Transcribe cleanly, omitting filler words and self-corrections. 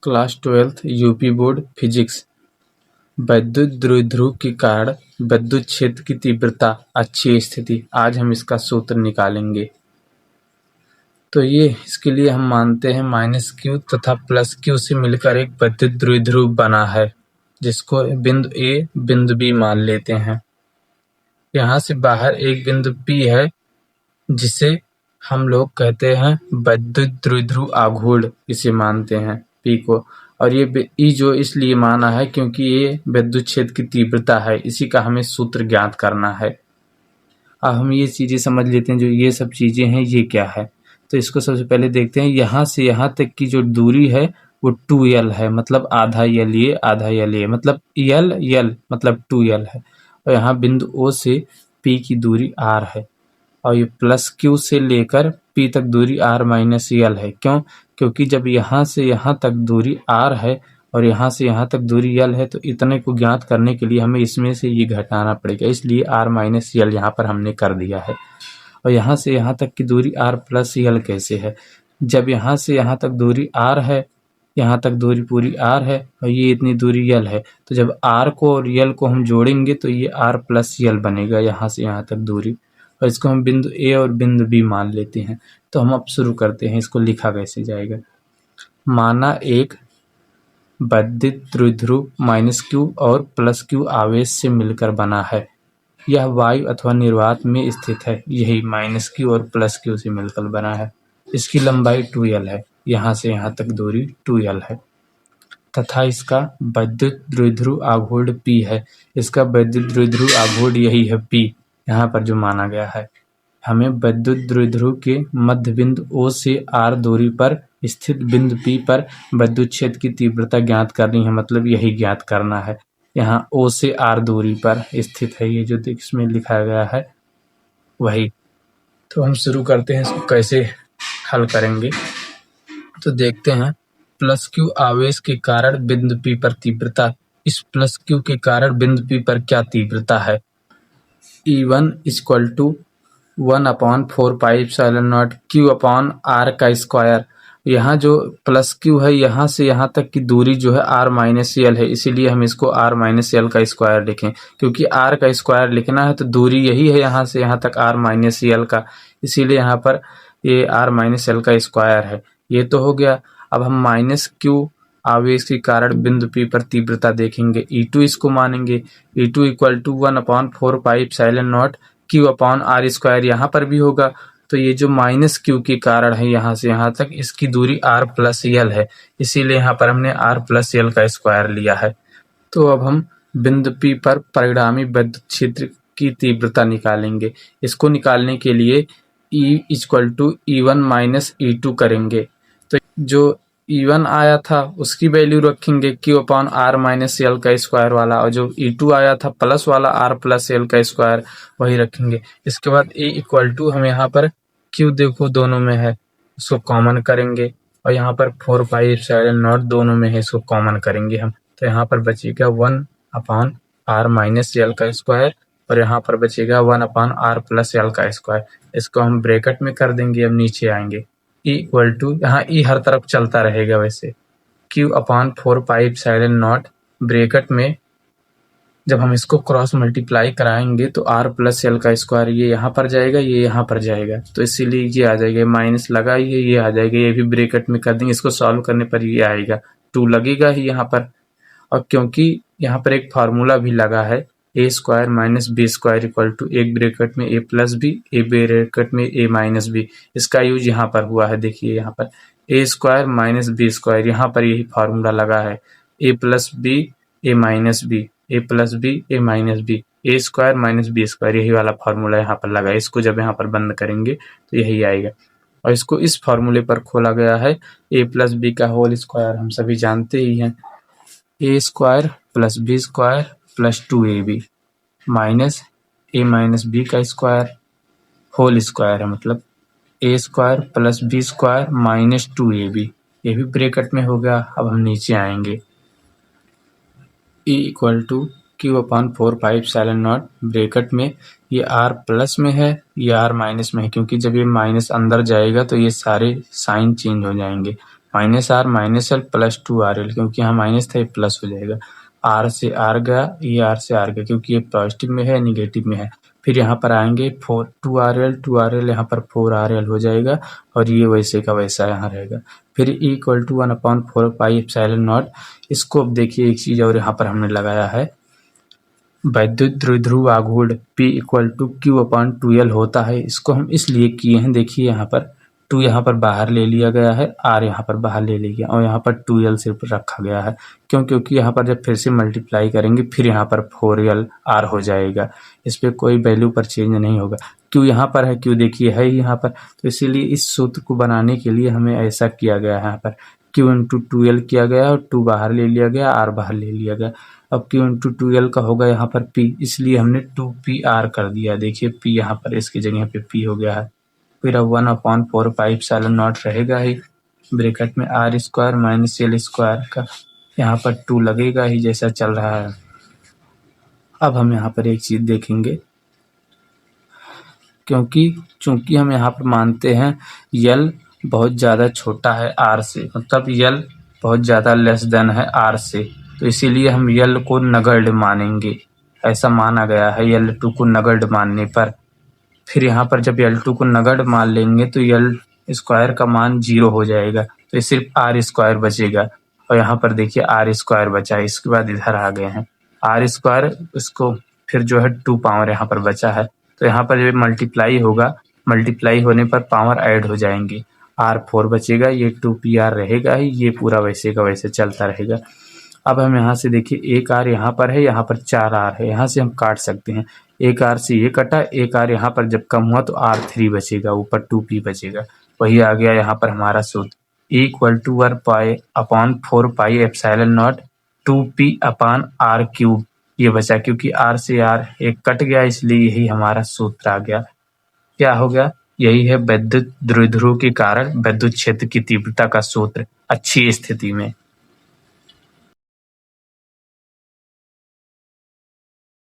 Class 12th UP board physics. वैद्युत द्विध्रुव के कारण विद्युत क्षेत्र की तीव्रता अच्छी स्थिति। आज हम इसका सूत्र निकालेंगे। तो ये इसके लिए हम मानते हैं -q तथा +q से मिलकर एक विद्युत द्विध्रुव बना है, जिसको बिंदु A बिंदु B मान लेते हैं। यहाँ से बाहर एक बिंदु P है, जिसे हम लोग कहते हैं विद्युत द्विध्रुव आघूर्ण, इसे मानते हैं P को। और ये E जो इसलिए माना है क्योंकि ये विद्युत क्षेत्र की तीव्रता है, इसी का हमें सूत्र ज्ञात करना है। अब हम ये चीजें समझ लेते हैं, जो ये सब चीजें हैं ये क्या है। तो इसको सबसे पहले देखते हैं। यहाँ से यहाँ तक की जो दूरी है वो 2l है, मतलब आधा l ये आधा l ये, मतलब l मतलब 2l है। और यहाँ बिंदु O से P की दूरी r है, और ये +q से लेकर P तक दूरी r-l है। क्यों? क्योंकि जब यहाँ से यहाँ तक दूरी r है और यहाँ से यहाँ तक दूरी l है, तो इतने को ज्ञात करने के लिए हमें इसमें से ये घटाना पड़ेगा, इसलिए r-l यहाँ पर हमने कर दिया है। और यहाँ से यहाँ तक की दूरी r+l कैसे है? जब यहाँ से यहाँ तक दूरी r है, यहाँ तक दूरी पूरी r है और ये इतनी दूरी l है, तो जब r को और l को हम जोड़ेंगे तो ये r+l बनेगा, यहाँ से यहाँ तक दूरी। और इसको हम बिंदु A और बिंदु B मान लेते हैं। तो हम अब शुरू करते हैं। इसको लिखा कैसे जाएगा। माना एक विद्युत द्विध्रुव -q और +q आवेश से मिलकर बना है। यह वायु अथवा निर्वात में स्थित है। यही -q और +q से मिलकर बना है। इसकी लंबाई 2l है, यहाँ से यहाँ तक दूरी 2l है, तथा इसका विद्युत द्विध्रुव आघूर्ण P है। इसका विद्युत द्विध्रुव आघूर्ण यही है P, यहाँ पर जो माना गया है। हमें विद्युत द्विध्रुव के मध्य बिंदु O से r दूरी पर स्थित बिंदु P पर विद्युत क्षेत्र की तीव्रता ज्ञात करनी है, मतलब यही ज्ञात करना है। यहाँ O से r दूरी पर स्थित है, ये जो इसमें लिखा गया है वही। तो हम शुरू करते हैं, इसको कैसे हल करेंगे। तो देखते हैं। +q आवेश के कारण बिंदु P पर तीव्रता। इस +q के कारण बिंदु P पर क्या तीव्रता है? E1 = 1/4πε0 q/r का स्क्वायर। यहाँ जो +q है, यहाँ से यहाँ तक की दूरी जो है r-l है, इसीलिए हम इसको r-l का स्क्वायर लिखें। क्योंकि r का स्क्वायर लिखना है तो दूरी यही है यहाँ से यहाँ तक r-l का, इसीलिए यहाँ पर ये r-l का स्क्वायर है। ये तो हो गया। अब हम -q आवेश के कारण बिंदु P पर तीव्रता देखेंगे। E2 इसको मानेंगे। E2 = 1/4πε0 q/r²। यहाँ पर भी होगा। तो ये जो -q के कारण है यहाँ से यहाँ तक, इसकी दूरी r+l है, इसीलिए यहाँ पर हमने r+l का स्क्वायर लिया है। तो अब हम बिंदु P पर परिणामी विद्युत क्षेत्र की तीव्रता निकालेंगे। इसको निकालने के लिए E = E1 - E2 करेंगे। तो जो E1 आया था उसकी वैल्यू रखेंगे q/r-l का स्क्वायर वाला, और जो E2 आया था प्लस वाला r+l का स्क्वायर, वही रखेंगे। इसके बाद A = हम यहाँ पर q देखो दोनों में है, उसको कॉमन करेंगे, और यहाँ पर 4πε0 दोनों में है, इसको कॉमन करेंगे हम। तो यहाँ पर बचेगा 1/r-l का स्क्वायर, और यहाँ पर बचेगा 1/r+l का स्क्वायर। इसको हम ब्रैकेट में कर देंगे। अब नीचे आएंगे। E = यहाँ E हर तरफ चलता रहेगा वैसे, q/4πε0 ब्रैकेट में जब हम इसको क्रॉस मल्टीप्लाई कराएंगे तो r+l का स्क्वायर ये यहाँ पर जाएगा, ये यहाँ पर जाएगा, तो इसीलिए ये आ जाएगा। माइनस लगाइए, ये आ जाएगा, ये भी ब्रैकेट में कर देंगे। इसको सॉल्व करने पर ये आएगा, 2 लगेगा ही यहाँ पर। और क्योंकि यहाँ पर एक फार्मूला भी लगा है, a² - b² = एक ब्रैकेट में a+b, एक ब्रैकेट में a-b, इसका यूज यहाँ पर हुआ है। देखिए यहाँ पर a² - b², यहाँ पर यही फार्मूला लगा है, a+b a-b, a+b a-b, a² - b², यही वाला फार्मूला यहाँ पर लगा है। इसको जब यहाँ पर बंद करेंगे तो यही आएगा, और इसको इस फार्मूले पर खोला गया है। a+b का होल स्क्वायर हम सभी जानते ही हैं, a² + b² + 2ab - a-b का स्क्वायर होल स्क्वायर है, मतलब a² + b² - 2ab, ये भी ब्रैकेट में हो गया। अब हम नीचे आएंगे। E = q/4πε0 ब्रैकेट में ये r प्लस में है, ये r माइनस में है, क्योंकि जब ये माइनस अंदर जाएगा तो ये सारे साइन चेंज हो जाएंगे। -R प्लस 2RL, क्योंकि यहाँ माइनस था ये प्लस हो जाएगा। R से R गया, ये R से R गया, क्योंकि ये पॉजिटिव में है निगेटिव में है। फिर यहाँ पर आएंगे 2RL यहाँ पर 4RL हो जाएगा और ये वैसे का वैसा यहाँ रहेगा। फिर E = 1/4πε0। इसको अब देखिए एक चीज़ और यहाँ पर हमने लगाया है, वैद्युत द्विध्रुव आघूर्ण P = Q/2L होता है। इसको हम इसलिए किए हैं, देखिए यहाँ पर 2 यहाँ पर बाहर ले लिया गया है, R यहाँ पर बाहर ले लिया गया और यहाँ पर 2L सिर्फ रखा गया है। क्यों? क्योंकि यहाँ पर जब फिर से मल्टीप्लाई करेंगे फिर यहाँ पर 4LR हो जाएगा। इस पर कोई वैल्यू पर चेंज नहीं होगा। Q यहाँ पर है, Q देखिए है यहाँ पर, तो इसीलिए इस सूत्र को बनाने के लिए हमें ऐसा किया गया है। यहाँ पर Q × 2L किया गया और 2 बाहर ले लिया गया, R बाहर ले लिया गया। अब Q × 2L का होगा यहाँ पर P, इसलिए हमने 2PR कर दिया। देखिए P यहाँ पर इसकी जगह पे P हो गया है। फिर अब 1/4πε0 रहेगा ही, ब्रैकेट में R² - L² का यहाँ पर 2 लगेगा ही जैसा चल रहा है। अब हम यहाँ पर एक चीज़ देखेंगे, चूंकि हम यहाँ पर मानते हैं L बहुत ज़्यादा छोटा है R से, मतलब L बहुत ज़्यादा लेस देन है R से, तो इसीलिए हम L को नगण्य मानेंगे। ऐसा माना गया है L2 को नगण्य मानने पर। फिर यहाँ पर जब L2 को नगण्य मान लेंगे तो L² का मान 0 हो जाएगा, तो सिर्फ R² बचेगा। और यहाँ पर देखिए R² बचा है, इसके बाद इधर आ गए हैं R², इसको फिर जो है 2 पावर यहाँ पर बचा है, तो यहाँ पर जब मल्टीप्लाई होगा, मल्टीप्लाई होने पर पावर ऐड हो जाएंगे, R4 बचेगा, ये 2PR रहेगा ही, ये पूरा वैसे का वैसे चलता रहेगा। अब हम यहाँ से देखिए एक R यहाँ पर है, यहाँ पर 4R है, यहाँ से हम काट सकते हैं। एक R से ये कटा, एक R यहाँ पर जब कम हुआ तो R3 बचेगा, ऊपर 2P बचेगा। वही आ गया यहाँ पर हमारा सूत्र, E = 1/4πε0 2P/R3 ये बचा, क्योंकि R से R एक कट गया, इसलिए यही हमारा सूत्र आ गया। क्या हो गया? यही है वैद्युत द्विध्रुव के कारण विद्युत क्षेत्र की तीव्रता का सूत्र अच्छी स्थिति में।